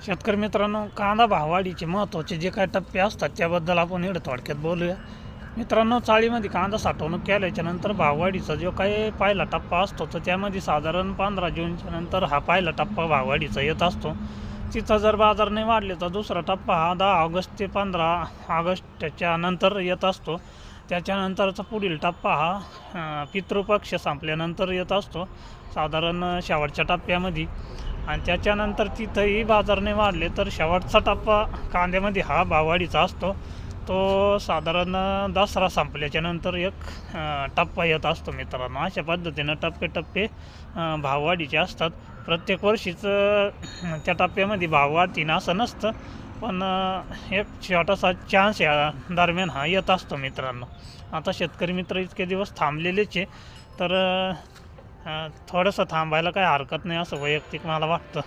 शेतकरी मित्रांनो, कांदा भाववाढीचे महत्त्वाचे जे काही टप्पे असतात त्याबद्दल आपण इकडे थोडक्यात बोलूया. मित्रांनो, चाळीमध्ये कांदा साठवणूक केल्याच्या नंतर भाववाढीचा जो काही पहिला टप्पा असतो तर त्यामध्ये साधारण 15 जूनच्या नंतर हा पहिला टप्पा भाववाढीचा येत असतो. तिथं जर बाजार नाही वाढले तर दुसरा टप्पा हा 10 ऑगस्ट ते 15 ऑगस्टच्या नंतर येत असतो. त्याच्यानंतरचा पुढील टप्पा हा पितृपक्ष संपल्यानंतर येत असतो, साधारण शेवटच्या टप्प्यामध्ये. आणि त्याच्यानंतर तिथंही बाजार नाही वाढले तर शेवटचा टप्पा कांद्यामध्ये हा भाववाढीचा असतो. तो साधारण दसरा संपल्याच्या नंतर एक टप्पा येत असतो मित्रांनो. अशा पद्धतीनं टप्पे भाववाढीचे असतात. प्रत्येक वर्षीच त्या टप्प्यामध्ये भाव वाढतीन असं नसतं, पण एक छोटासा चान्स या दरम्यान हा येत असतो मित्रांनो. आता शेतकरी मित्र इतके दिवस थांबलेलेच आहे, तर थोडंसं थांबायला काही हरकत नाही असं वैयक्तिक मला वाटतं.